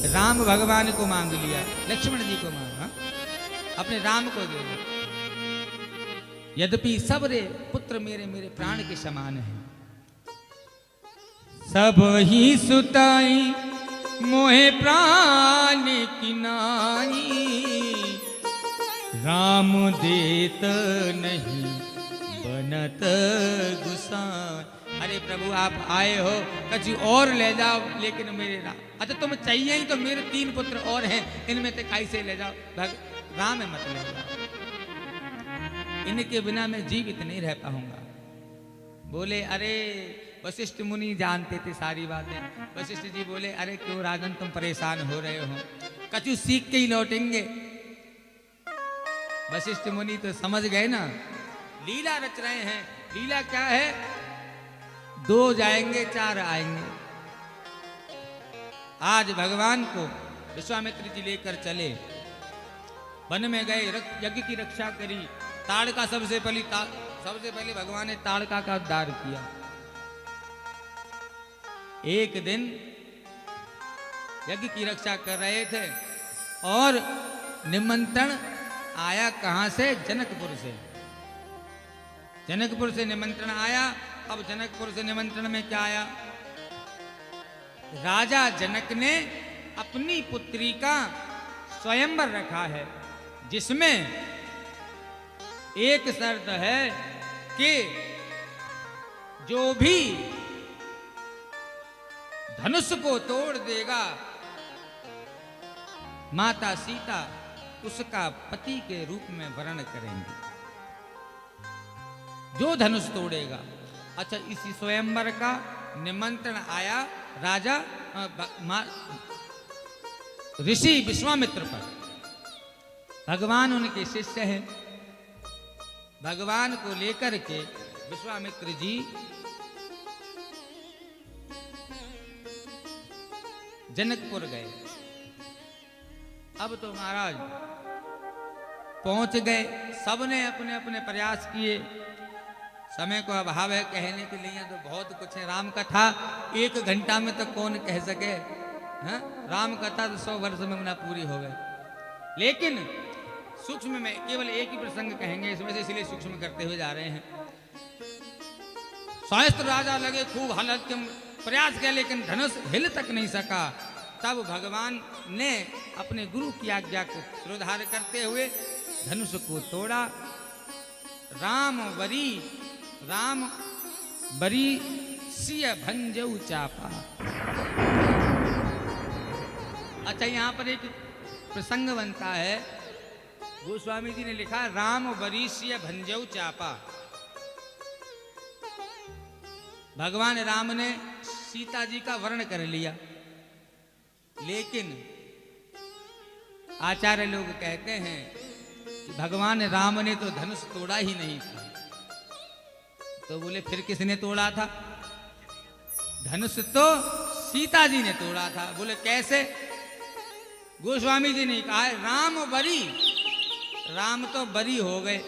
राम भगवान को मांग लिया, लक्ष्मण जी को मांगा, अपने राम को दे दिया। यद्यपि सब रे पुत्र मेरे मेरे प्राण के समान हैं। सब ही सुताई मोहे प्राण की नाई, राम देत नहीं बनत गुसाई। अरे प्रभु आप आए हो, कछु और ले जाओ, लेकिन मेरे राम, अच्छा तुम चाहिए ही तो मेरे 3 पुत्र और हैं, इनमें से कैसे ले जाओ, राम मत ले जाओ, इनके बिना मैं जीवित नहीं रह पाऊंगा। बोले अरे वशिष्ठ मुनि जानते थे सारी बातें। वशिष्ठ जी बोले अरे क्यों राजन तुम परेशान हो रहे हो, कछु सीख के ही लौटेंगे। वशिष्ठ मुनि तो समझ गए ना, लीला रच रहे हैं। लीला क्या है, 2 जाएंगे 4 आएंगे। आज भगवान को विश्वामित्र जी लेकर चले, वन में गए, यज्ञ की रक्षा करी। ताड़का सबसे पहले भगवान ने ताड़का का उद्धार किया। एक दिन यज्ञ की रक्षा कर रहे थे और निमंत्रण आया, कहां से, जनकपुर से। जनकपुर से निमंत्रण आया। अब जनकपुर से निमंत्रण में क्या आया, राजा जनक ने अपनी पुत्री का स्वयंवर रखा है, जिसमें एक शर्त है कि जो भी धनुष को तोड़ देगा, माता सीता उसका पति के रूप में वर्ण करेंगे, जो धनुष तोड़ेगा। अच्छा, इसी स्वयंवर का निमंत्रण आया राजा ऋषि विश्वामित्र पर। भगवान उनके शिष्य हैं। भगवान को लेकर के विश्वामित्र जी जनकपुर गए। अब तो महाराज पहुंच गए, सबने अपने अपने प्रयास किए। समय को अभाव है, कहने के लिए तो बहुत कुछ है। राम कथा 1 घंटा में तो कौन कह सके, हाँ? राम कथा तो 100 वर्ष में ना पूरी हो गए। लेकिन सूक्ष्म में केवल एक ही प्रसंग कहेंगे इसमें से, इसलिए सूक्ष्म करते हुए जा रहे हैं। सहस्त्र राजा लगे खूब हालत के प्रयास किया, लेकिन धनुष हिल तक नहीं सका। तब भगवान ने अपने गुरु की आज्ञा को शिरोधार्य करते हुए धनुष को तोड़ा। राम बरी सिय भंजऊ चापा। अच्छा, यहां पर एक प्रसंग बनता है, गोस्वामी जी ने लिखा राम बरीसिय भंजऊ चापा। भगवान राम ने सीता जी का वर्ण कर लिया, लेकिन आचार्य लोग कहते हैं कि भगवान राम ने तो धनुष तोड़ा ही नहीं था। तो बोले फिर किसने तोड़ा था? धनुष तो सीता जी ने तोड़ा था। बोले कैसे? गोस्वामी जी ने कहा राम बरी, राम तो बरी हो गए,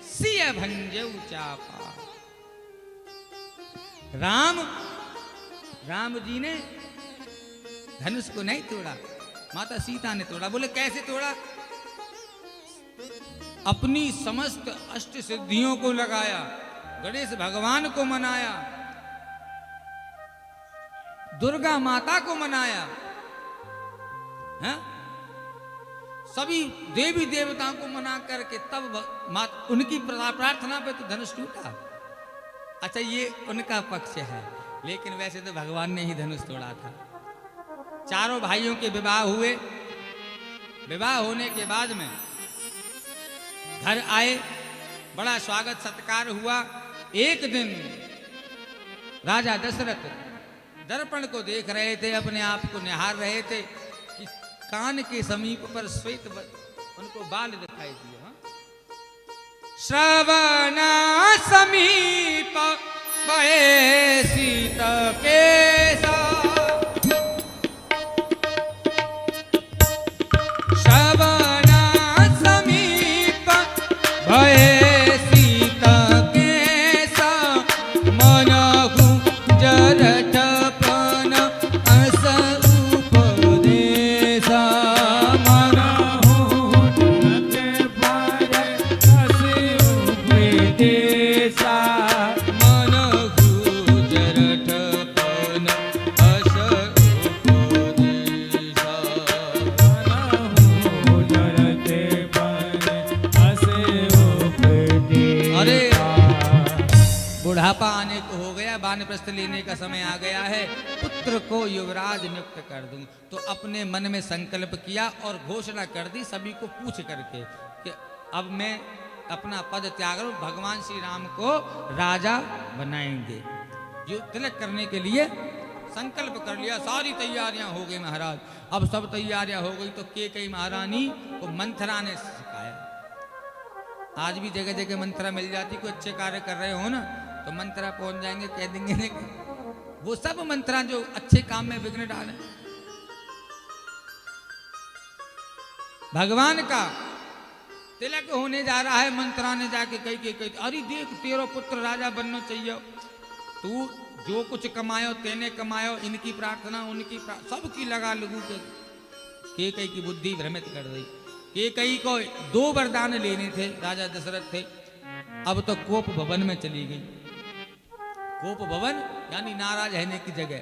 सिय भंजऊ चापा। राम जी ने धनुष को नहीं तोड़ा, माता सीता ने तोड़ा। बोले कैसे तोड़ा? अपनी समस्त अष्ट सिद्धियों को लगाया, गणेश भगवान को मनाया, दुर्गा माता को मनाया, है? सभी देवी देवताओं को मना करके तब उनकी प्रार्थना पे तो धनुष टूटा। अच्छा, ये उनका पक्ष है, लेकिन वैसे तो भगवान ने ही धनुष तोड़ा था। चारों भाइयों के विवाह हुए। विवाह होने के बाद में घर आए, बड़ा स्वागत सत्कार हुआ। एक दिन राजा दशरथ दर्पण को देख रहे थे, अपने आप को निहार रहे थे कि कान के समीप पर श्वेत उनको बाल दिखाई दिया। श्रवण समीप बहे सीत केसा, श्रवण समीप बहे जरठ पन अस उपदे बुढ़ापा आने को हो गया, वानप्रस्थ लेने का समय आ गया है, पुत्र को युवराज नियुक्त कर दूं। तो अपने मन में संकल्प किया और घोषणा कर दी सभी को पूछ करके कि अब मैं अपना पद त्याग रहा हूं, भगवान श्री राम को राजा बनाएंगे। जो तिलक करने के लिए संकल्प कर लिया, सारी तैयारियां हो गई महाराज। अब सब तैयारियां हो गई तो केकई महारानी को मंथरा ने सिखाया। आज भी जगह जगह मंत्रा मिल जाती, कोई अच्छे कार्य कर रहे हो ना तो मंत्रा पहुंच जाएंगे, कह देंगे लेकिन वो सब मंत्रा जो अच्छे काम में विघ्न डाले। भगवान का तिलक होने जा रहा है, मंत्रा ने जाके कही अरे देख तेरा पुत्र राजा बनना चाहिए, तू जो कुछ कमायो तेने कमायो, इनकी प्रार्थना उनकी सबकी लगा लगू के कई की बुद्धि भ्रमित कर दी। के कई को 2 वरदान लेने थे, राजा दशरथ थे, अब तो कोप भवन में चली गई। कोप भवन यानी नाराज रहने की जगह।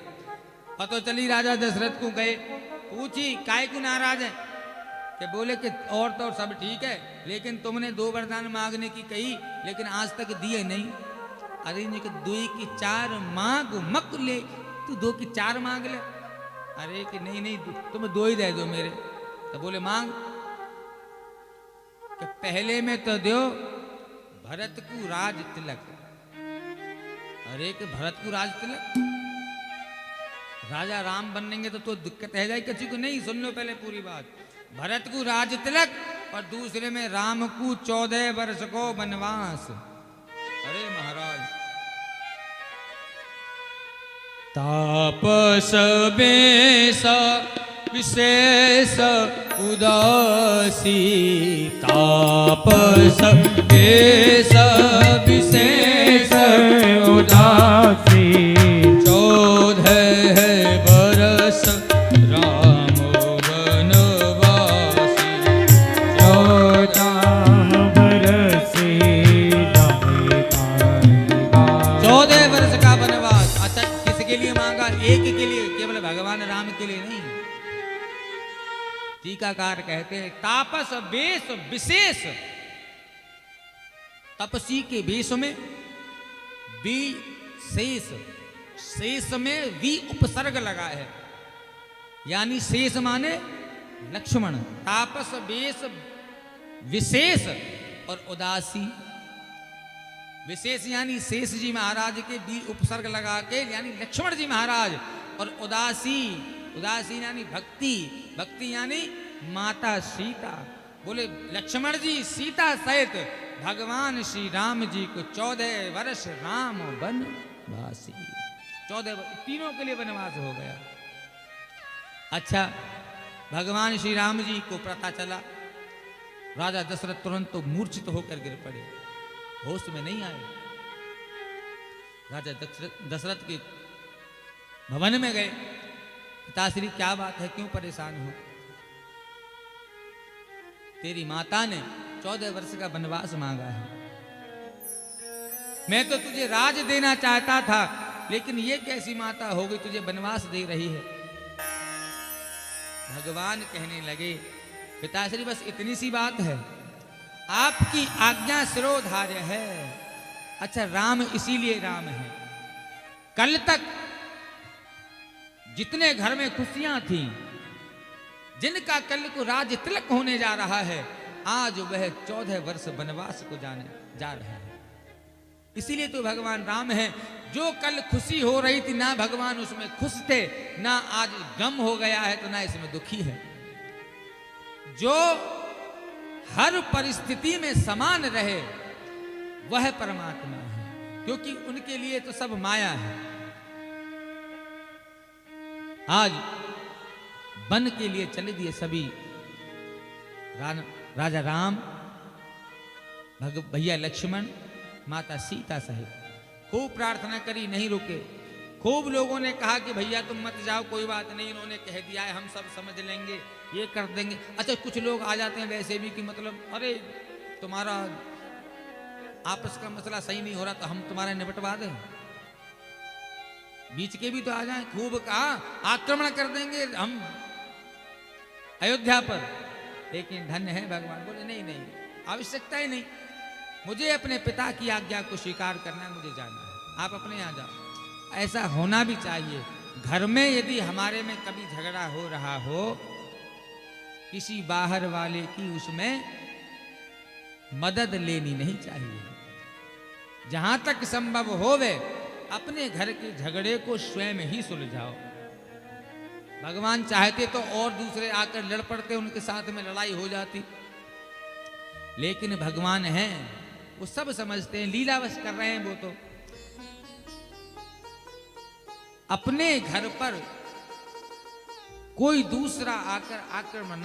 पता चली राजा दशरथ को गए, पूछी काय को नाराज है, कि बोले कि और तो सब ठीक है लेकिन तुमने 2 वरदान मांगने की कही लेकिन आज तक दिए नहीं। अरे जी कि 2 की 4 मांग मक ले, तू 2 की 4 मांग ले। अरे कि नहीं तुम 2 ही दे दो मेरे। तो बोले मांग, कि पहले में तो दो भरत को राज तिलक। अरे कि भरत को राज तिलक, राजा राम बनेंगे तो दिक्कत है जाए किसी को। नहीं, सुन लो पहले पूरी बात। भरत को राज तिलक और दूसरे में राम को 14 वर्ष को वनवास। अरे महाराज, तापस बेस विशेष उदासी, तापस बेस विशेष उदासी, 14 वर्ष राम वनवासी, 14 वर्ष का वनवास। अच्छा, किसके लिए मांगा? एक के लिए, केवल भगवान राम के लिए नहीं। टीकाकार कहते हैं तापस वेश विशेष, तपसी के वेश में विशेष, शेष में वि उपसर्ग लगा है, यानी शेष माने लक्ष्मण। तापस वेश विशेष और उदासी, विशेष यानी शेष जी महाराज के भी उपसर्ग लगा के यानी लक्ष्मण जी महाराज, और उदासी, उदासी यानी भक्ति, भक्ति यानी माता सीता। बोले लक्ष्मण जी सीता सहित भगवान श्री राम जी को 14 वर्ष राम वनवासी, 14 तीनों के लिए वनवास हो गया। अच्छा, भगवान श्री राम जी को पता चला, राजा दशरथ तुरंत तो मूर्छित होकर गिर पड़े, होश में नहीं आए। राजा दशरथ के भवन में गए, पिताश्री क्या बात है, क्यों परेशान हो? तेरी माता ने 14 वर्ष का वनवास मांगा है। मैं तो तुझे राज देना चाहता था, लेकिन ये कैसी माता हो गई तुझे वनवास दे रही है? भगवान कहने लगे, पिताश्री बस इतनी सी बात है, आपकी आज्ञा शिरोधार्य है। अच्छा, राम इसीलिए राम है। कल तक जितने घर में खुशियां थी, जिनका कल को राज तिलक होने जा रहा है, आज वह 14 वर्ष वनवास को जाने जा रहे हैं। इसीलिए तो भगवान राम है। जो कल खुशी हो रही थी ना भगवान उसमें खुश थे, ना आज गम हो गया है तो ना इसमें दुखी है। जो हर परिस्थिति में समान रहे वह परमात्मा है, क्योंकि उनके लिए तो सब माया है। आज वन के लिए चले दिए सभी, राजा राम, भैया लक्ष्मण, माता सीता सहित। खूब प्रार्थना करी, नहीं रुके। खूब लोगों ने कहा कि भैया तुम मत जाओ, कोई बात नहीं, इन्होंने कह दिया है, हम सब समझ लेंगे, ये कर देंगे। अच्छा, कुछ लोग आ जाते हैं वैसे भी कि मतलब अरे तुम्हारा आपस का मसला सही नहीं हो रहा तो हम तुम्हारा निपटवा दें। बीच के भी तो आ जाएं। खूब कहा आक्रमण कर देंगे हम अयोध्या पर, लेकिन धन्य है भगवान बोले नहीं नहीं, आवश्यकता ही नहीं, मुझे अपने पिता की आज्ञा को स्वीकार करना है, मुझे जाना है। आप अपने यहाँ जाओ। ऐसा होना भी चाहिए। घर में यदि हमारे में कभी झगड़ा हो रहा हो, किसी बाहर वाले की उसमें मदद लेनी नहीं चाहिए। जहां तक संभव होवे अपने घर के झगड़े को स्वयं ही सुलझाओ। भगवान चाहते तो और दूसरे आकर लड़ पड़ते, उनके साथ में लड़ाई हो जाती, लेकिन भगवान हैं, वो सब समझते हैं, लीलावश कर रहे हैं वो तो। अपने घर पर कोई दूसरा आकर आक्रमण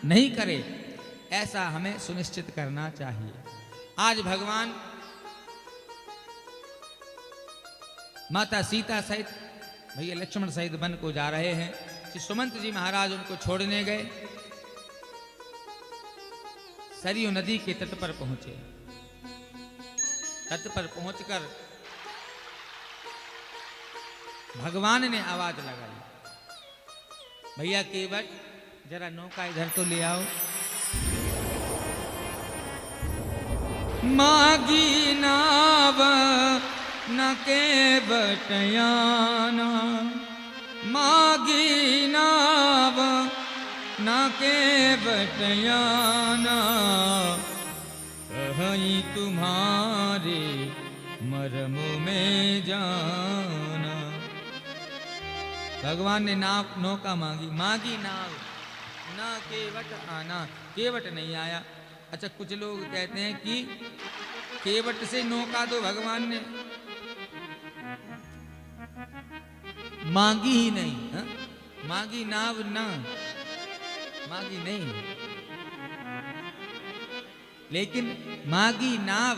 नहीं करे, ऐसा हमें सुनिश्चित करना चाहिए। आज भगवान माता सीता सहित भैया लक्ष्मण सहित वन को जा रहे हैं। श्री सुमंत जी महाराज उनको छोड़ने गए, सरयू नदी के तट पर पहुंचे। तट पर पहुंचकर भगवान ने आवाज लगाई, भैया केवट जरा नौका इधर तो ले आओ। मागी नाव न केवट याना, मागी नाव न केवट याना, कहीं तुम्हारे मरम में जाना। भगवान ने नौका मांगी, मांगी नाव, ना केवट आना, केवट नहीं आया। अच्छा, कुछ लोग कहते हैं कि केवट से नौका तो भगवान ने मांगी ही नहीं। हा? मांगी नाव ना, मांगी नहीं, लेकिन मांगी नाव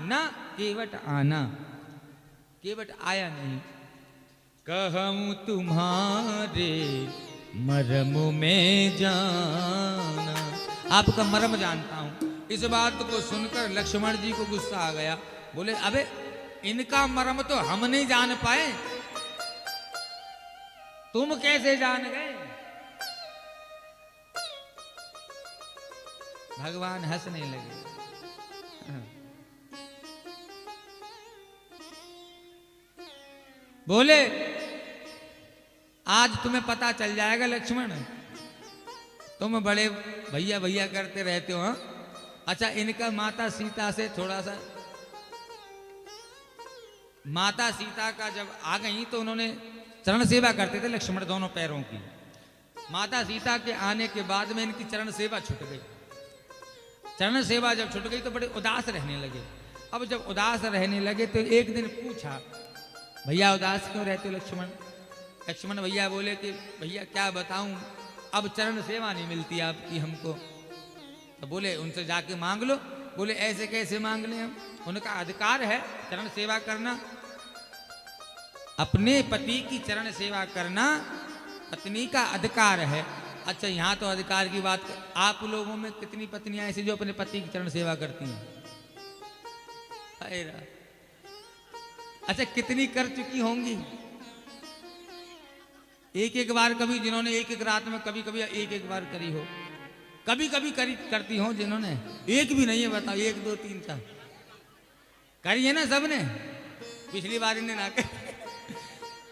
ना केवट आना, केवट आया नहीं। कहूं तुम्हारे मरम में जाना, आपका मरम जानता हूं। इस बात को सुनकर लक्ष्मण जी को गुस्सा आ गया, बोले अबे इनका मरम तो हम नहीं जान पाए, तुम कैसे जान गए। भगवान हंसने लगे। बोले आज तुम्हें पता चल जाएगा लक्ष्मण, तुम बड़े भैया भैया करते रहते हो। अच्छा, इनका माता सीता से थोड़ा सा, माता सीता का जब आ गई तो उन्होंने चरण सेवा करते थे लक्ष्मण दोनों पैरों की। माता सीता के आने के बाद में इनकी चरण सेवा छूट गई। चरण सेवा जब छूट गई तो बड़े उदास रहने लगे। अब जब उदास रहने लगे तो एक दिन पूछा, भैया उदास क्यों रहते हो लक्ष्मण। लक्ष्मण भैया बोले कि भैया क्या बताऊं, अब चरण सेवा नहीं मिलती आपकी हमको। तो बोले उनसे जाके मांग लो। बोले ऐसे कैसे मांग लें हम, उनका अधिकार है चरण सेवा करना। अपने पति की चरण सेवा करना पत्नी का अधिकार है। अच्छा, यहाँ तो अधिकार की बात कर, आप लोगों में कितनी पत्नियां ऐसी जो अपने पति की चरण सेवा करती हैं। अच्छा, कितनी कर चुकी होंगी। एक एक बार, कभी जिन्होंने एक एक रात में कभी कभी एक एक बार करी हो, कभी कभी करती हो जिन्होंने एक भी नहीं है। बताओ, 1 2 3 4 करी है ना सबने। पिछली बार इन्हें ना कर।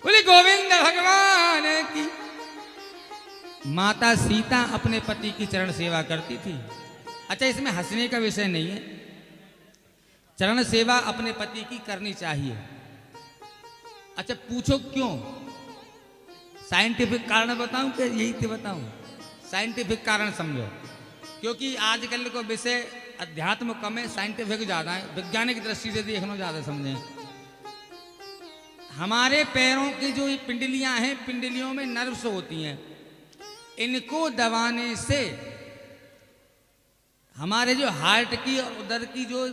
बोले गोविंद भगवान की माता सीता अपने पति की चरण सेवा करती थी। अच्छा, इसमें हंसने का विषय नहीं है। चरण सेवा अपने पति की करनी चाहिए। अच्छा, पूछो क्यों, साइंटिफिक कारण बताऊं कि यही तो बताऊं। साइंटिफिक कारण समझो। क्योंकि आजकल को विषय अध्यात्म कम है, साइंटिफिक ज्यादा है। वैज्ञानिक दृष्टि से देखना ज्यादा समझें। हमारे पैरों की जो पिंडलियां हैं, पिंडलियों में नर्व्स होती हैं, इनको दबाने से हमारे जो हार्ट की और उदर की जो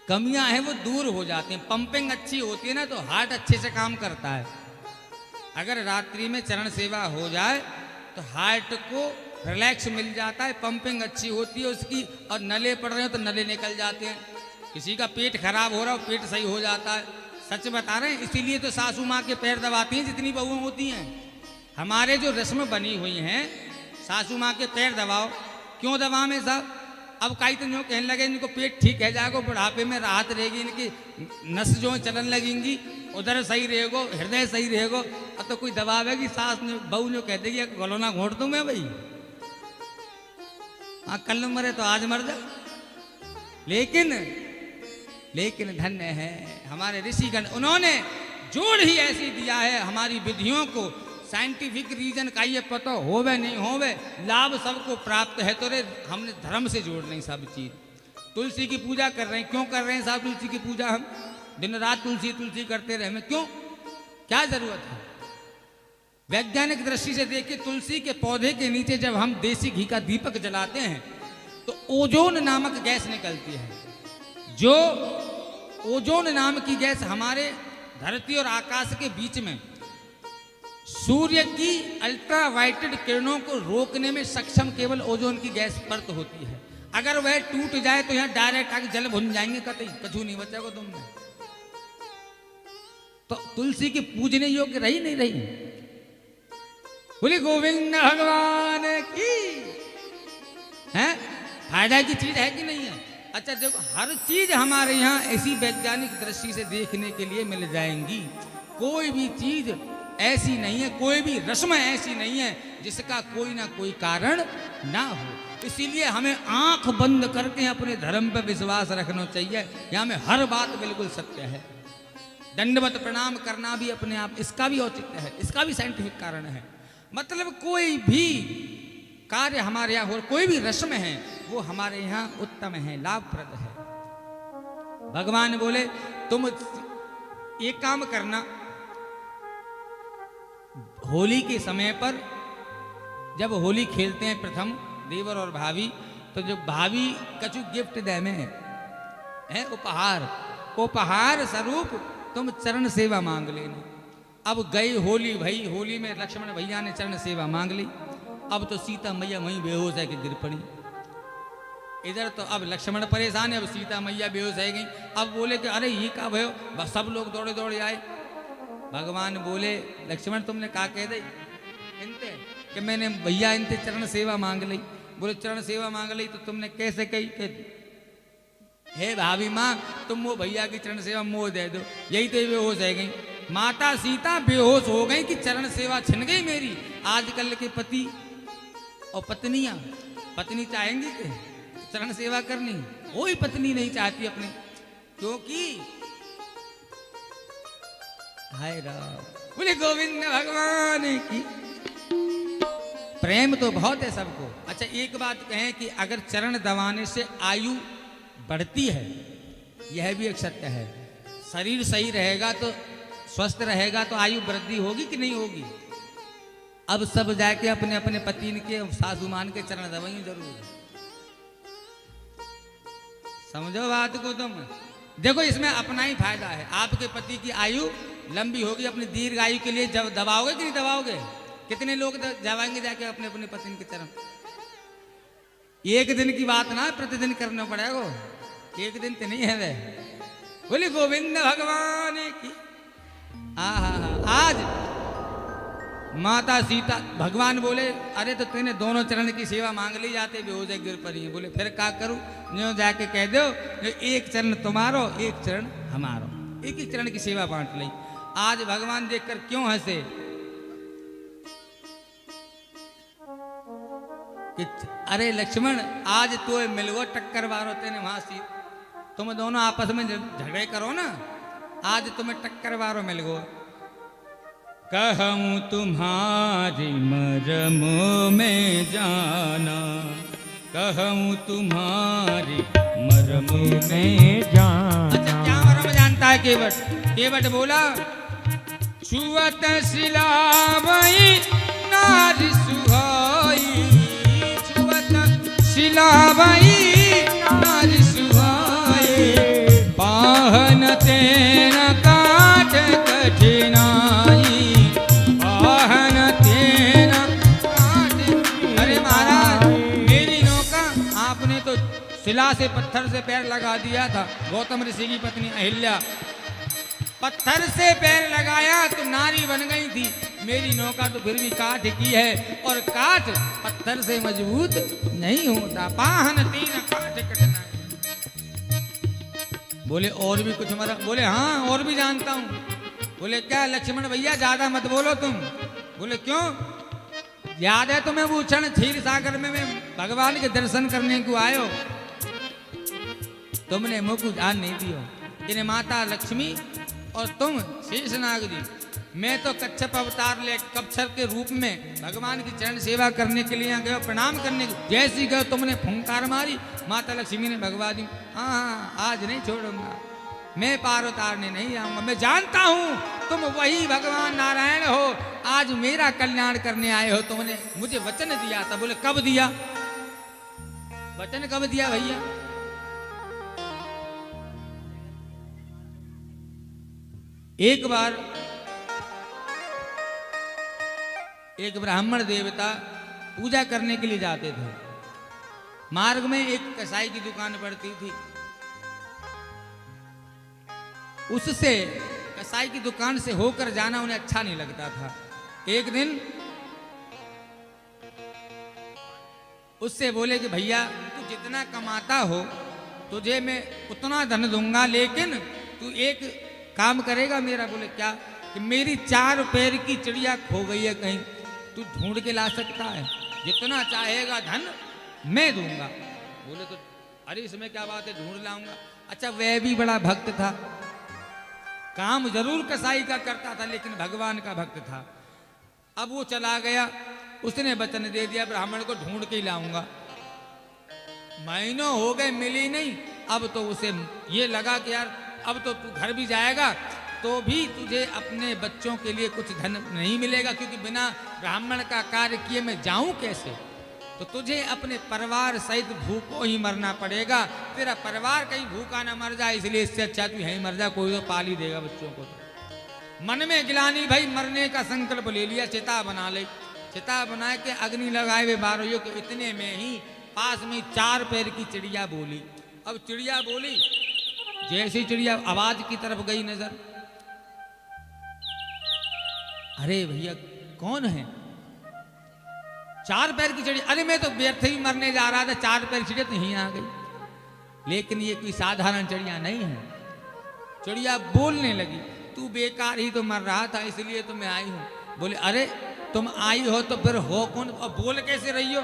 कमियां हैं वो दूर हो जाती हैं। पंपिंग अच्छी होती है ना, तो हार्ट अच्छे से काम करता है। अगर रात्रि में चरण सेवा हो जाए तो हार्ट को रिलैक्स मिल जाता है, पंपिंग अच्छी होती है उसकी, और नले पड़ रहे हो तो नले निकल जाते हैं। किसी का पेट खराब हो रहा हो, पेट सही हो जाता है। सच बता रहे हैं, इसीलिए तो सासू माँ के पैर दबाती हैं जितनी बहुएं होती हैं। हमारे जो रस्म बनी हुई हैं, सासू माँ के पैर दबाओ। क्यों दबावें साहब, अब कई तो यूँ कहने लगे इनको पेट ठीक है जाएगा, बुढ़ापे में राहत रहेगी, इनकी नस जो चलन लगेंगी, उधर सही रहेगो, हृदय सही रहेगो। अब तो कोई दबावेगी सास ने बहू ने कह देगी गलोना घोट दूं मैं भाई, हाँ कल मरे तो आज मर जा। लेकिन धन्य है हमारे ऋषिगण, उन्होंने जोड़ ही ऐसी दिया है हमारी विधियों को। साइंटिफिक रीजन का ये पता होवे नहीं होवे, लाभ सबको प्राप्त है, तो रे हमने धर्म से जोड़ नहीं सब चीज। तुलसी की पूजा कर रहे हैं, क्यों कर रहे हैं साहब तुलसी की पूजा? हम दिन रात तुलसी तुलसी करते रहे, हमें क्यों, क्या जरूरत है? वैज्ञानिक दृष्टि से देखिए, तुलसी के पौधे के नीचे जब हम देसी घी का दीपक जलाते हैं तो ओजोन नामक गैस निकलती है। जो ओजोन नाम की गैस हमारे धरती और आकाश के बीच में सूर्य की अल्ट्रावायलेट किरणों को रोकने में सक्षम केवल ओजोन की गैस परत होती है। अगर वह टूट जाए तो यहाँ डायरेक्ट आके जल भुन जाएंगे, कतई कछु नहीं बचेगा तुमने। तो तुलसी की पूजने योग्य रही नहीं रही? बोले गोविंद भगवान की है, फायदा की चीज है कि नहीं है? अच्छा देखो, हर चीज हमारे यहाँ ऐसी वैज्ञानिक दृष्टि से देखने के लिए मिल जाएंगी। कोई भी चीज ऐसी नहीं है, कोई भी रस्म ऐसी नहीं है जिसका कोई ना कोई कारण ना हो। इसीलिए हमें आंख बंद करके अपने धर्म पर विश्वास रखना चाहिए। यहाँ में हर बात बिल्कुल सत्य है। दंडवत प्रणाम करना भी अपने आप, इसका भी औचित्य है, इसका भी साइंटिफिक कारण है। मतलब कोई भी कार्य हमारे यहाँ हो, कोई भी रस्म है, वो हमारे यहाँ उत्तम है, लाभप्रद है। भगवान बोले तुम एक काम करना, होली के समय पर जब होली खेलते हैं प्रथम देवर और भाभी, तो जो भाभी कछु गिफ्ट दे में है उपहार स्वरूप तुम चरण सेवा मांग लेना। अब गई होली भाई, होली में लक्ष्मण भैया ने चरण सेवा मांग ली। अब तो सीता मैया वहीं बेहोश है कि गिर पड़ी। इधर तो अब लक्ष्मण परेशान है, अब सीता मैया बेहोश है गई। अब बोले कि अरे ये का भयो, बस सब लोग दौड़े दौड़े आए। भगवान बोले लक्ष्मण तुमने कहा कह दे इनते कि मैंने भैया इनते चरण सेवा मांग ली। बोले चरण सेवा मांग ली तो तुमने कैसे कही? हे भाभी माँ तुम वो भैया की चरण सेवा मोह दे दो, यही तो बेहोश है गई। माता सीता बेहोश हो गई कि चरण सेवा छिन गई मेरी। आजकल के पति और पत्नियां, पत्नी चाहेंगी कि चरण सेवा करनी? कोई पत्नी नहीं चाहती अपने, क्योंकि हाय राम। बोले गोविंद भगवान की। प्रेम तो बहुत है सबको। अच्छा एक बात कहें कि अगर चरण दबाने से आयु बढ़ती है, यह भी एक सत्य है। शरीर सही रहेगा तो, स्वस्थ रहेगा तो आयु वृद्धि होगी कि नहीं होगी? अब सब जाके अपने अपने पति के सासुमान के चरण दबाइए जरूर। समझो बात को तुम। देखो इसमें अपना ही फायदा है। आपके पति की आयु लंबी होगी, अपनी दीर्घ आयु के लिए जब दबाओगे कि नहीं दबाओगे? कितने लोग दबाएंगे जाके अपने अपने पत्नी के चरण? एक दिन की बात ना, प्रतिदिन करना पड़ेगा। एक दिन तो नहीं है वे। बोले गोविंद भगवान की। आज माता सीता, भगवान बोले अरे तो तूने दोनों चरण की सेवा मांग ली, जाते बेहोश गिर पड़ी। बोले फिर क्या करूं? जो जाके कह दो एक चरण तुम्हारो एक चरण हमारो, एक ही चरण की सेवा बांट ली। आज भगवान देखकर क्यों हंसे कि अरे लक्ष्मण आज तो मिलगो टक्कर मारो तेने वहां सी, तुम दोनों आपस में झगड़े करो ना, आज तुम्हें टक्कर मारो मिलगो। कहूँ तुम्हारी मरम में जाना, कहूँ तुम्हारी मरम में जाना। अच्छा क्या मरम जानता है केवट? केवट बोला छुअत सिलावई नारी सुहाई, छुअत सिलावई नारी सुहाई, पाहन तेना काट कठिनाई, पाहन तेना काट। अरे महाराज मेरी नौका आपने तो शिला से पत्थर से पैर लगा दिया था। गौतम ऋषि की पत्नी अहिल्या पत्थर से पैर लगाया तो नारी बन गई थी, मेरी नौका तो फिर भी काठ की है, और काठ पत्थर से मजबूत नहीं होता। पाहन तीन काठ कटना। बोले और भी कुछ मरा? बोले हाँ और भी जानता हूं। बोले क्या लक्ष्मण भैया ज्यादा मत बोलो तुम। बोले क्यों? याद है तुम्हें वो क्षण क्षीर सागर में भगवान के दर्शन करने को आयो, तुमने मुख ध्यान नहीं दियो। इन्हें माता लक्ष्मी और तुम शेषनाग जी, मैं तो कच्छप अवतार ले कपछर के रूप में भगवान की चरण सेवा करने के लिए गए, प्रणाम करने के जैसी गए तुमने फुंकार मारी। माता लक्ष्मी ने भगवा दी, हाँ आज नहीं छोड़ूंगा, मैं पार उतारने नहीं आऊंगा। मैं जानता हूं तुम वही भगवान नारायण हो, आज मेरा कल्याण करने आए हो। तुमने मुझे वचन दिया था। बोले कब दिया? वचन कब दिया भैया? एक बार एक ब्राह्मण देवता पूजा करने के लिए जाते थे। मार्ग में एक कसाई की दुकान पड़ती थी, उससे कसाई की दुकान से होकर जाना उन्हें अच्छा नहीं लगता था। एक दिन उससे बोले कि भैया तू जितना कमाता हो तुझे मैं उतना धन दूंगा, लेकिन तू एक काम करेगा मेरा। बोले क्या? कि मेरी 4 पैर की चिड़िया खो गई है कहीं, तू ढूंढ के ला सकता है? जितना चाहेगा धन मैं दूंगा। बोले तो अरे इसमें क्या बात है, ढूंढ लाऊंगा। अच्छा वह भी बड़ा भक्त था, काम जरूर कसाई का करता था लेकिन भगवान का भक्त था। अब वो चला गया, उसने वचन दे दिया ब्राह्मण को ढूंढ के ही लाऊंगा। महीनों हो गए मिली नहीं। अब तो उसे ये लगा कि यार अब तो तू घर भी जाएगा तो भी तुझे अपने बच्चों के लिए कुछ धन नहीं मिलेगा, क्योंकि बिना ब्राह्मण का कार्य किए मैं जाऊं कैसे? तो तुझे अपने परिवार सहित भूखों ही मरना पड़ेगा। तेरा परिवार कहीं भूखा ना मर जाए, इसलिए इससे अच्छा तू यहीं मर जा, कोई तो पाल ही देगा बच्चों को। तो मन में गिलानी भाई, मरने का संकल्प ले लिया, चिता बना ले। चिता बना के अग्नि लगाए हुए बारह के इतने में ही पास में 4 पैर की चिड़िया बोली। अब चिड़िया बोली, जैसी चिड़िया आवाज की तरफ गई नजर, अरे भैया कौन है? 4 पैर की चिड़िया। अरे मैं तो व्यर्थ ही मरने जा रहा था, 4 पैर चिड़िया तो यहीं आ गई। लेकिन ये कोई साधारण चिड़िया नहीं है। चिड़िया बोलने लगी, तू बेकार ही तो मर रहा था इसलिए तो मैं आई हूं। बोले अरे तुम आई हो तो फिर हो कौन और बोल कैसे रही हो?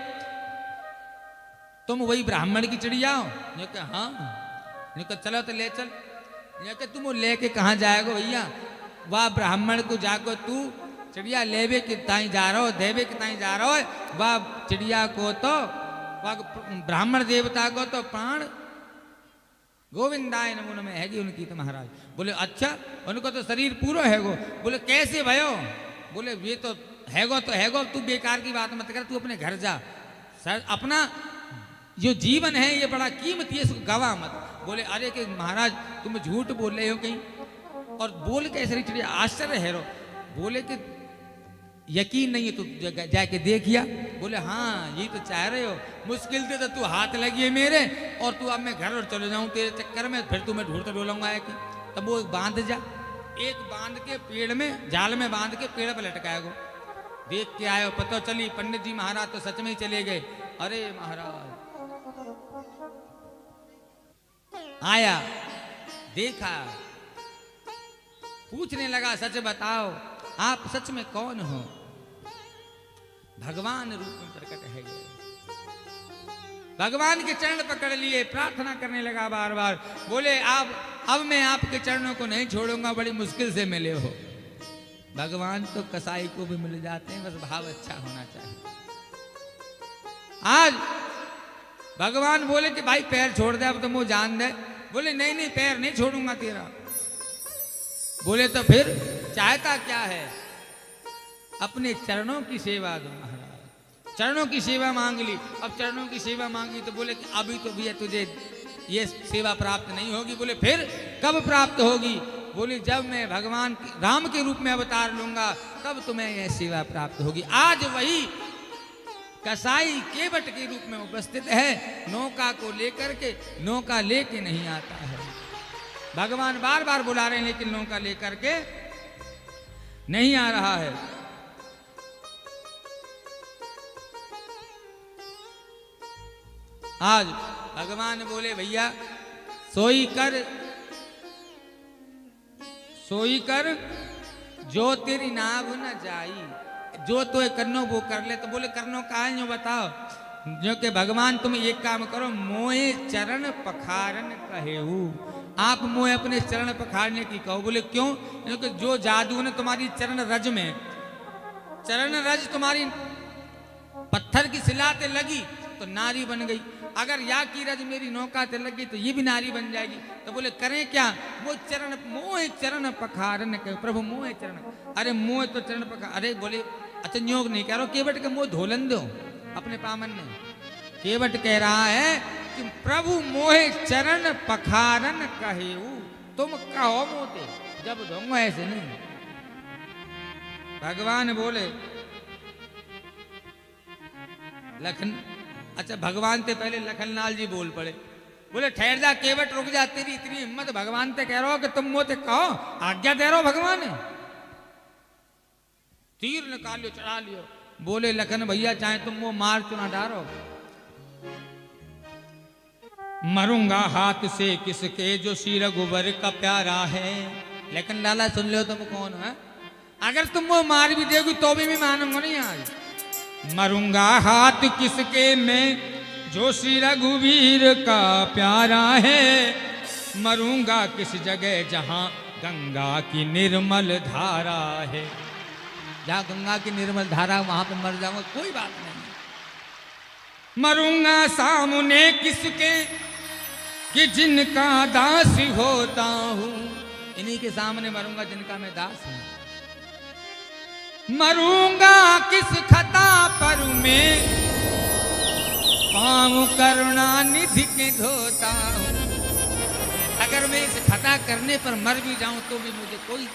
तुम वही ब्राह्मण की चिड़िया हो? ने कहा हाँ। ने कहा चलो तो ले चल। ने कहा तुम लेके कहाँ जाएगो भैया? वह ब्राह्मण को जाकर तू चिड़िया लेवे के ताई जा रहा हो, देवे के ताई जा रहा हो। वह चिड़िया को तो वह ब्राह्मण देवता को तो प्राण गोविंदाय नमो नमः हैगी उनकी तो महाराज। बोले अच्छा, उनको तो शरीर पूरा हैगो। बोले कैसे भयो? बोले ये तो हैगो तो हैगो, तू बेकार की बात मत कर, तू अपने घर जा। सर अपना जो जीवन है ये बड़ा कीमती है, इसको गवा मत। बोले अरे कि महाराज तुम झूठ बोल रहे हो कहीं, और बोल कैसे रही चिड़िया? आश्चर्य है रो। बोले कि यकीन नहीं है तो जाके देखिया। बोले हाँ यही तो चाह रहे हो, मुश्किल से तो तू हाथ लगी है मेरे, और तू अब मैं घर और चले जाऊं तेरे चक्कर में, फिर तू मैं ढूंढता डोलूंगा कि तब वो बांध जा। एक बांध के पेड़ में, जाल में बांध के पेड़ पर लटकाया गो। देख के आयो, पता चली पंडित जी महाराज तो सच में ही चले गए। अरे महाराज आया, देखा, पूछने लगा सच बताओ आप सच में कौन हो? भगवान रूप में प्रकट है। भगवान के चरण पकड़ लिए, प्रार्थना करने लगा बार बार। बोले आप अब मैं आपके चरणों को नहीं छोड़ूंगा, बड़ी मुश्किल से मिले हो। भगवान तो कसाई को भी मिल जाते हैं, बस भाव अच्छा होना चाहिए। आज भगवान बोले कि भाई पैर छोड़ दे, अब तो मुझे जान दे। बोले नहीं नहीं पैर नहीं छोड़ूंगा तेरा। बोले तो फिर चाहता क्या है? अपने चरणों की सेवा दो महाराज। चरणों की सेवा मांग ली। अब चरणों की सेवा मांगी तो बोले कि अभी तो भैया तुझे ये सेवा प्राप्त नहीं होगी। बोले फिर कब प्राप्त होगी? बोले जब मैं भगवान राम के रूप में अवतार लूंगा तब तुम्हें यह सेवा प्राप्त होगी। आज वही कसाई केवट के रूप में उपस्थित है, नौका को लेकर के, नौका लेके नहीं आता है। भगवान बार बार बुला रहे हैं लेकिन नौका लेकर के नहीं आ रहा है। आज भगवान बोले भैया सोई कर जो तेरी नाव न जाई, जो तो करनो वो कर ले। तो बोले करनो का है, बताओ। जो कि भगवान तुम एक काम करो, मोए चरण पखारन कहेऊ, आप मोए अपने चरण पखारने की कहो। बोले क्यों? क्योंकि जो जादू ने तुम्हारी चरण रज में, चरण रज तुम्हारी पत्थर की सिलाते लगी तो नारी बन गई, अगर या की रज मेरी नौका ते लगी तो ये भी नारी बन जाएगी। तो बोले करें क्या? वो चरण मोह चरण पखारन कहे, प्रभु मोह चरण। अरे मोह तो चरण पखार, अरे बोले अच्छा योग नहीं कह रहा, केवट के मोह धोलन दो अपने पामन ने। केवट कह रहा है कि प्रभु मोहे चरण पखारन कहे, तुम कहो मोते जब ढोंगो, ऐसे नहीं। भगवान बोले लखन, अच्छा भगवान ते पहले लखनलाल जी बोल पड़े। बोले ठहर जा केवट, रुक जा, तेरी इतनी हिम्मत, भगवान ते कह रहा हो कि तुम मोते कहो, आज्ञा दे रहा हो भगवान ने। तीर निकाल लियो, चढ़ा लियो। बोले लखन भैया चाहे तुम वो मार चुना डारो, मरूंगा हाथ से किसके जो श्री रघुवर का प्यारा है। लेकिन लाला सुन लो तुम कौन है, अगर तुम वो मार भी दोगी तो भी मैं मानूंगा नहीं। आज मरूंगा हाथ किसके में जो श्री रघुवीर का प्यारा है, मरूंगा किस जगह जहां गंगा की निर्मल धारा है। जहां गंगा की निर्मल धारा वहां पे मर जाऊंगा, कोई बात नहीं। मरूंगा सामने किसके कि जिनका दास होता हूं, इन्हीं के सामने मरूंगा जिनका मैं दास हूं। मरूंगा किस खता पर में पांव करुणा निधि के धोता हूं, अगर मैं इस खता करने पर मर भी जाऊं तो भी मुझे कोई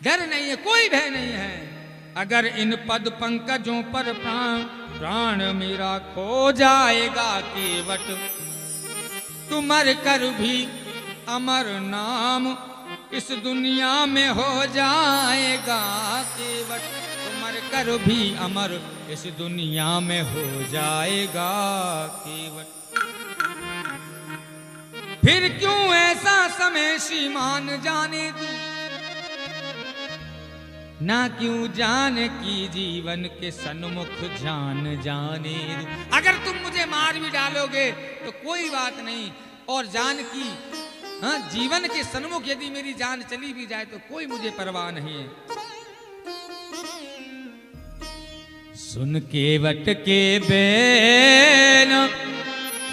डर नहीं है, कोई भय नहीं है। अगर इन पद पंकजों पर प्राण मेरा खो जाएगा केवट, तू मर कर भी अमर नाम इस दुनिया में हो जाएगा केवट, तू मर कर भी अमर इस दुनिया में हो जाएगा केवट। फिर क्यों ऐसा समय श्रीमान जाने तू, ना क्यों जान की जीवन के सन्मुख जान जाने दू। अगर तुम मुझे मार भी डालोगे तो कोई बात नहीं, और जान की जीवन के सन्मुख यदि मेरी जान चली भी जाए तो कोई मुझे परवाह नहीं है। सुन केवट के बैन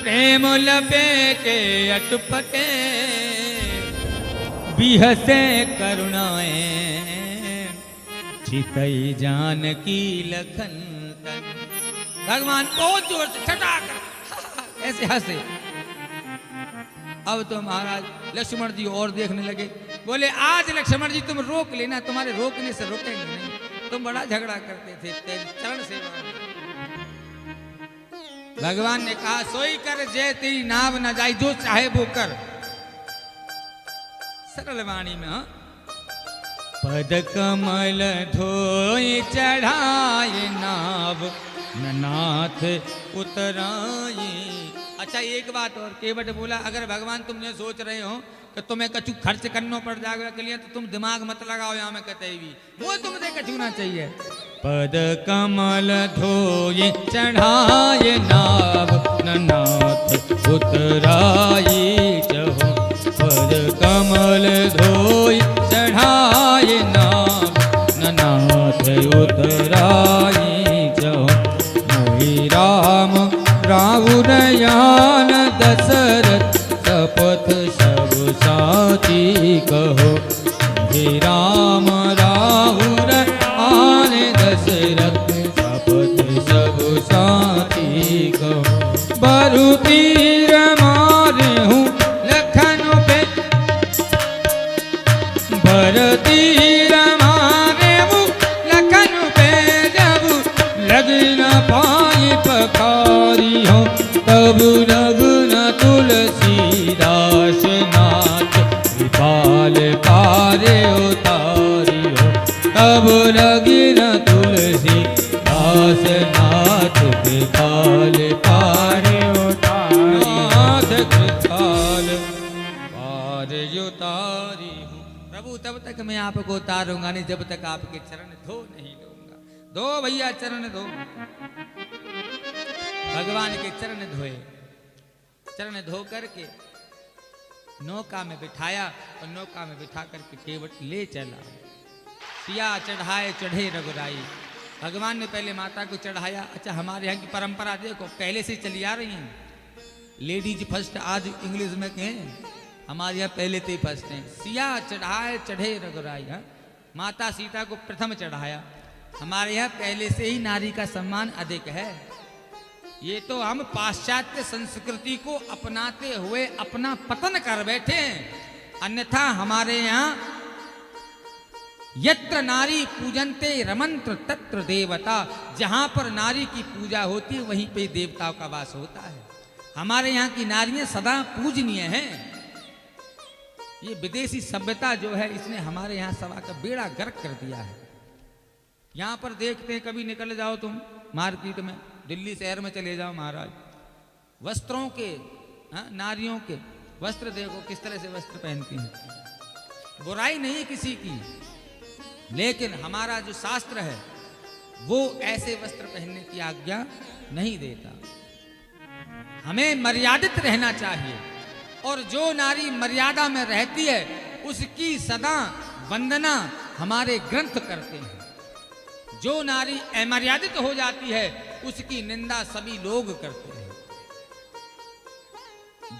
प्रेम लबे के अटपटे, बिहसे करुणाएं चितई जानकी लखन तन। भगवान बहुत जोर से छटा कर ऐसे हंसे। अब तो महाराज लक्ष्मण जी और देखने लगे। बोले आज लक्ष्मण जी तुम रोक लेना, तुम्हारे रोकने से रोकेंगे नहीं, तुम बड़ा झगड़ा करते थे तेरे चरण सेवा में। भगवान ने कहा सोई कर जय तेरी नाव न जाई, जो चाहे वो कर। सरल वाणी में पद कमल धोई चढ़ाए नाव नाथ उतराई। अच्छा एक बात और, केवट बोला अगर भगवान तुमने सोच रहे हो कि तुम्हें कछु खर्च करना पड़ जाएगा के लिए तो तुम दिमाग मत लगाओ, यहाँ में कहते भी वो तुमसे कछु ना चाहिए। पद कमल धोए चढ़ाए नाव नाथ उतराई जहो, पद कमल धोए चढ़ाए नाव नाथ उतराई जहो, मोहि राम राहुरयान दशरथ शपथ सब साची कहो। हे राम राहुर आन दशरथ शपथ सब साची कहो। बरु तीर मारे हूँ लखन पे, बर तीर मारे हूँ लखन पे, जब लग न पाई पखारी हो तब रघुन तुलसीदास नाथ कृपाल पारे उतारी हो, तब रघुन तुलसीदास नाथ कृपाल पार उतारी, नाथ कृपाल पार उतारी हूँ। प्रभु तब तक मैं आपको उतारूंगा नहीं जब तक आपके चरण धो नहीं लूंगा। धो भैया चरण धो। भगवान के चरण धोए, चरण धो करके नौका में बिठाया और नौका में बिठा करके केवट ले चला। सिया चढ़ाए चढ़े रघुराई। भगवान ने पहले माता को चढ़ाया। अच्छा, हमारे यहाँ की परंपरा देखो, पहले से चली आ रही हैं। लेडीज फर्स्ट आज इंग्लिश में कहें, हमारे यहाँ पहले से ही फर्स्ट हैं। सिया चढ़ाए चढ़े रघुराई। हाँ, माता सीता को प्रथम चढ़ाया। हमारे यहाँ पहले से ही नारी का सम्मान अधिक है। ये तो हम पाश्चात्य संस्कृति को अपनाते हुए अपना पतन कर बैठे हैं। अन्यथा हमारे यहाँ यत्र नारी पूजनते रमंत्र तत्र देवता, जहां पर नारी की पूजा होती है वहीं पे देवताओं का वास होता है। हमारे यहाँ की नारियां सदा पूजनीय हैं। ये विदेशी सभ्यता जो है इसने हमारे यहाँ सभा का बेड़ा गर्क कर दिया है। यहाँ पर देखते हैं, कभी निकल जाओ तुम मार्केट में, दिल्ली शहर में चले जाओ महाराज, वस्त्रों के, नारियों के वस्त्र देखो किस तरह से वस्त्र पहनती हैं। बुराई नहीं किसी की, लेकिन हमारा जो शास्त्र है वो ऐसे वस्त्र पहनने की आज्ञा नहीं देता। हमें मर्यादित रहना चाहिए, और जो नारी मर्यादा में रहती है उसकी सदा वंदना हमारे ग्रंथ करते हैं। जो नारी अमर्यादित हो जाती है उसकी निंदा सभी लोग करते हैं।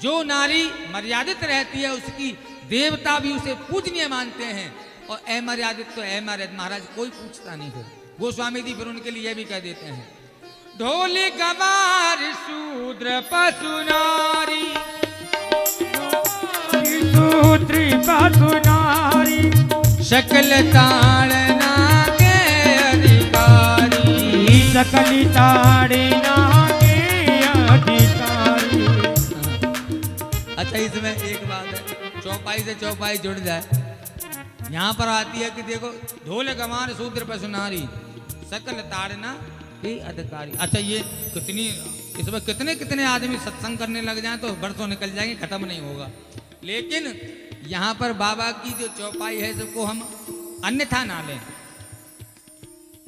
जो नारी मर्यादित रहती है उसकी देवता भी उसे पूजनीय मानते हैं, और अमर्यादित तो अमर्यादित महाराज कोई पूछता नहीं। फिर गोस्वामी जी फिर उनके लिए भी कह देते हैं, ढोल गवार शूद्र पशु नारी, शूद्र पशु नारी, सकल ताड़ना के अधिकारी, सकल ताड़ना के अधिकारी। अच्छा, इसमें एक बात है, चौपाई से चौपाई जुड़ जाए। यहाँ पर आती है कि देखो, ढोल गवार शूद्र पशु नारी, सकल ताड़ना के अधिकारी। अच्छा, ये कितनी, इसमें कितने कितने आदमी सत्संग करने लग जाएं तो बरसों निकल जाएंगे, खत्म नहीं होगा। लेकिन यहाँ पर बाबा की जो चौपाई है सबको हम अन्यथा ना लें।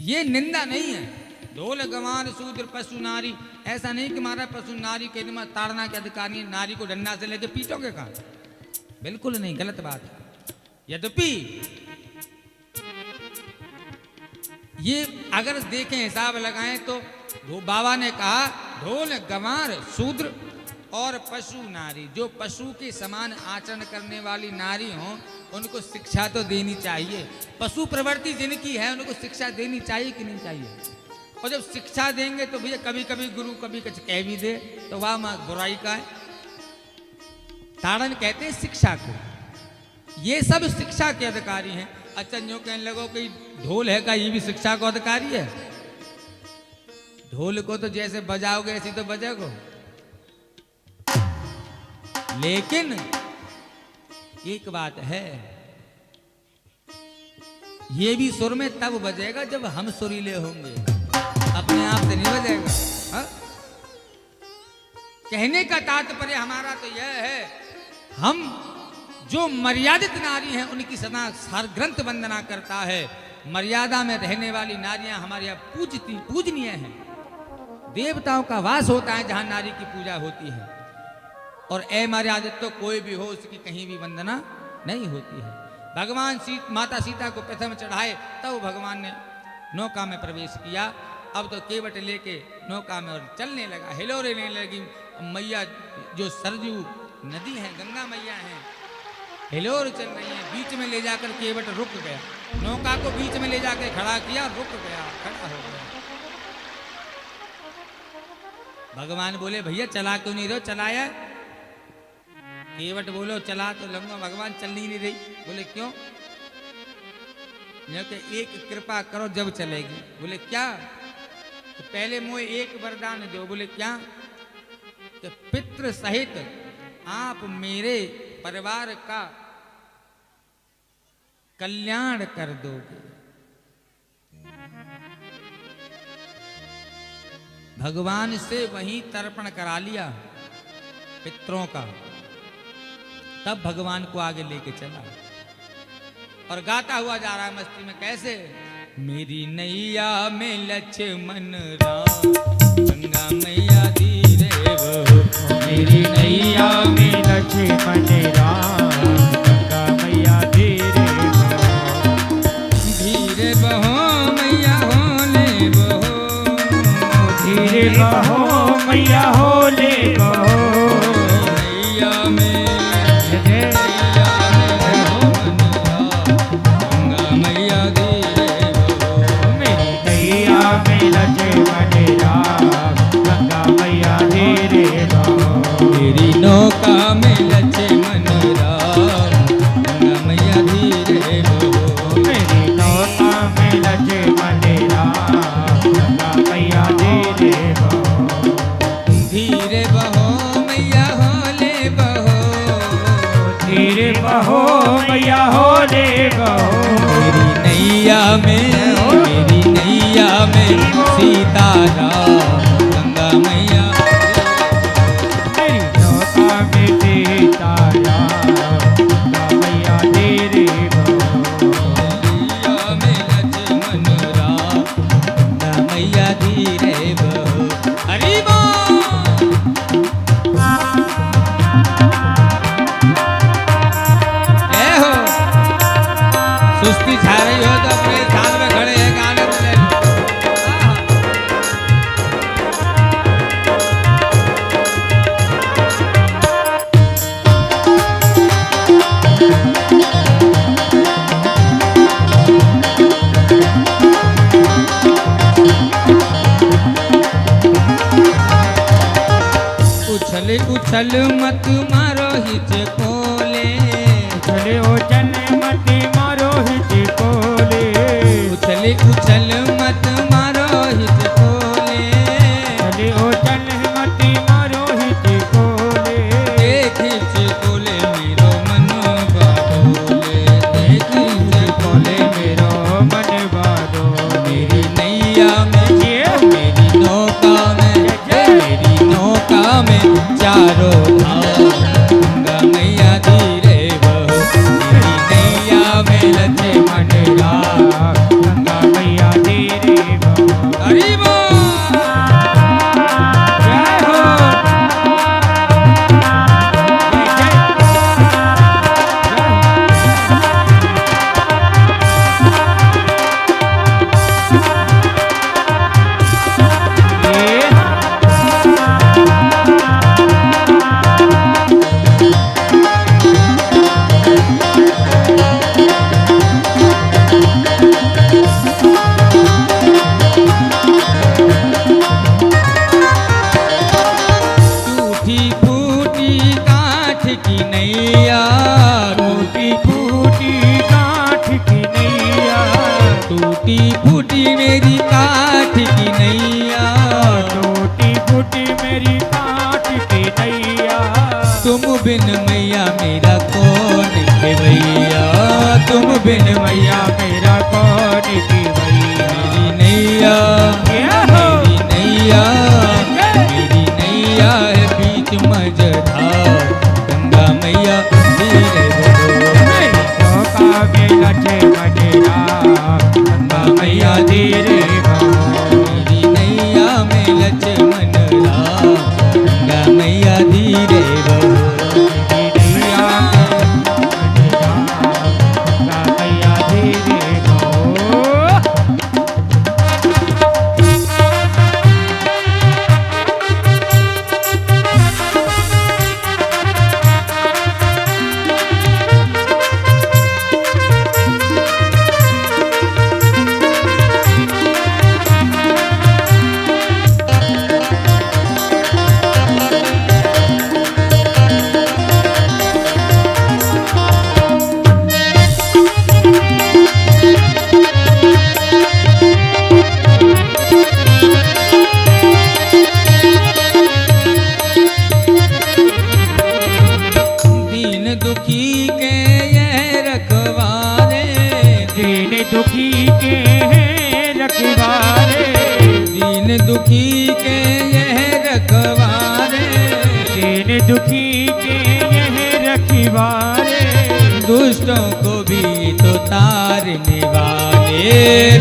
ये निंदा नहीं है। ढोल गवार शूद्र पशु नारी, ऐसा नहीं कि हमारा पशु नारी के ताड़ना के अधिकारी, नारी को डंडा से लेके पीटोगे कहाँ? बिल्कुल नहीं, गलत बात है। यद्यपि ये अगर देखें, हिसाब लगाएं तो वो बाबा ने कहा ढोल गंवार शूद्र और पशु नारी, जो पशु के समान आचरण करने वाली नारी हो उनको शिक्षा तो देनी चाहिए। पशु प्रवृत्ति जिनकी है उनको शिक्षा देनी चाहिए कि नहीं चाहिए? और जब शिक्षा देंगे तो भैया कभी कभी गुरु कभी कुछ कह भी दे तो वाह माँ बुराई का है। ताड़न कहते हैं शिक्षा को। ये सब शिक्षा के अधिकारी हैं। अच्छा, यूँ कहने लगो कि ढोल है का ये भी शिक्षा का अधिकारी है? ढोल को तो जैसे बजाओगे ऐसी तो बजाओगे, लेकिन एक बात है, ये भी सुर में तब बजेगा जब हम सुरीले होंगे, अपने आप से नहीं बजेगा। हा? कहने का तात्पर्य हमारा तो यह है, हम जो मर्यादित नारी हैं उनकी सदा हर ग्रंथ वंदना करता है। मर्यादा में रहने वाली नारियां हमारे यहाँ पूजनीय हैं। देवताओं का वास होता है जहां नारी की पूजा होती है, और अमर्यादित तो कोई भी हो उसकी कहीं भी वंदना नहीं होती है। भगवान माता सीता को प्रथम चढ़ाए तब भगवान ने नौका में प्रवेश किया। अब तो केवट लेके नौका में और चलने लगा, हिलोरे लेने लगी। मैया जो सरजू नदी है, गंगा मैया है, हिलोर चल रही है। बीच में ले जाकर केवट रुक गया, नौका को बीच में ले जाकर खड़ा किया, रुक गया, खड़ा हो गया। भगवान बोले भैया चला क्यों नहीं रहे? चलाया। केवट बोलो चला तो लूंगा। भगवान चल नहीं रही। बोले क्यों? एक कृपा करो जब चलेगी। बोले क्या? तो पहले मुझे एक वरदान दो। बोले क्या? तो पितृ सहित आप मेरे परिवार का कल्याण कर दोगे। भगवान से वहीं तर्पण करा लिया पितरों का, तब भगवान को आगे लेके चला और गाता हुआ जा रहा है मस्ती में। कैसे? मेरी नैया में लक्ष्मण राम, गंगा मैया धीरे बहो। मेरी नैया में लक्ष्मण राम, गंगा मैया धीरे बहो। धीरे बहो मैया होले बहो, धीरे बहो मैया होले बहो। नैया में गंगा मैया धीरे बहो। मेरी नैया में लक्ष्मण राम, गंगा मैया धीरे बहो। मेरी नौका में लक्ष्मण राम, गंगा मैया धीरे बहो। मेरी नौका में लक्ष्मण राम, गंगा मैया धीरे बहो। धीरे बहो मैया होले बहो, धीरे बहो मैया होले बहो। मेरी नैया में सीताराम, गंगा मैया मेरी नौका में सीताराम, गंगा मैया धीरे बहो। नैया में लक्ष्मण राम, गंगा मैया धीरे बहो। हरि बोल। जय हो। सुस्ती छा रही हो तो अपने स्थान में खड़े हैं, गाने बोले लो। उछल उछल मत मारो हिचकोले, उछले उछल मत मारो हिचकोले। उछल उछल मत मारो हिचकोले। उछले उछल मत मारो हिचकोले। देख हिचकोले मेरो मन बाबोले, देख हिचकोले मेरो मन बादो। मेरी नैया में, मेरी नौका में चारों धाम, गंगा मैया धीरे बहो। मेरी नैया में लक्ष्मण राम, गंगा मैया धीरे बहो। हरि बोल। जय हो। टूटी फूटी काठ की नैया, टूटी फूटी काठ की नैया। टूटी फूटी मेरी काठ की नैया। टूटी फूटी मेरी काठ की नैया। तुम बिन मैया मेरा कौन के भैया, तुम बिन मैया मेरा कौन की भैया। मेरी नैया, मेरी नैया, मेरी नैया है बीच मझधार, गंगा मैया धीरे बहो। नौका में लक्ष्मण राम, गंगा मैया धीरे बहो। मेरी नैया में लक्ष्मण राम, गंगा मैया धीरे बहो। मेरी नैया में लक्ष्मण राम, गंगा मैया धीरे बहो। दीन दुखी के यह रखवारे, दीन दुखी के यह रखवारे, दुष्टों को भी तो तारने वाले,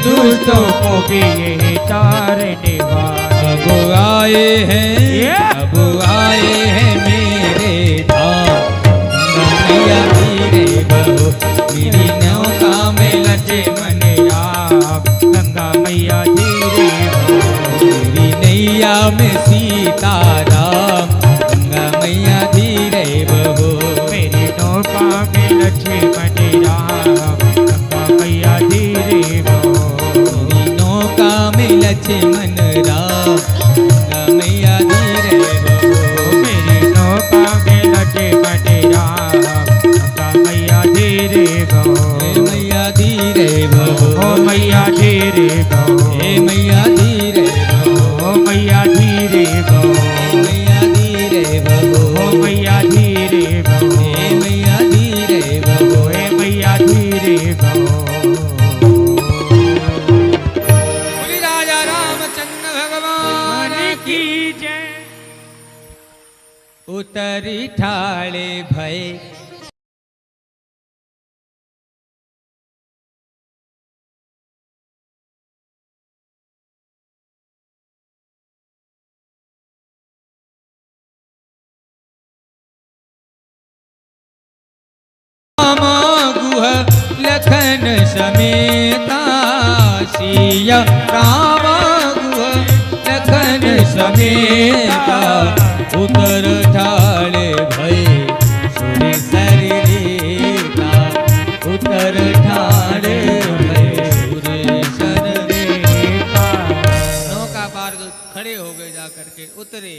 दुष्टों को भी यही तारने वाले। अब आए हैं, अब आए हैं मेरे धाम, मैया धीरे बहो, मेरी नौका में लक्ष्मण राम, गंगा मैया धीरे बहो, मेरी नैया में सीताराम, गंगा मैया धीरे बहो, मेरी नौका में लक्ष्मण राम, गंगा मैया धीरे बहो, मेरी नौका में लक्ष्मण राम, गंगा मैया धीरे बहो, मेरी नौका में लक्ष्मण राम, गंगा मैया धीरे बहो, हे मैया धीरे बहो, ओ मैया धीरे बहो, हे मैया धीरे बहो, ओ मैया धीरे बहो, मैया धीरे बहो, ओ मैया धीरे बहो, हे मैया धीरे बहो, हे मैया धीरे बहो। बोली राजा रामचंद्र भगवान की जय। उतरी ठाड़े भय गुह लखन समेता, सिया राम गुह लखन समेता, उतर ठाड़े भय सुर सरिता, उतर ठाड़े भय सुर सरिता। नौका पार खड़े हो गए जा करके उतरे।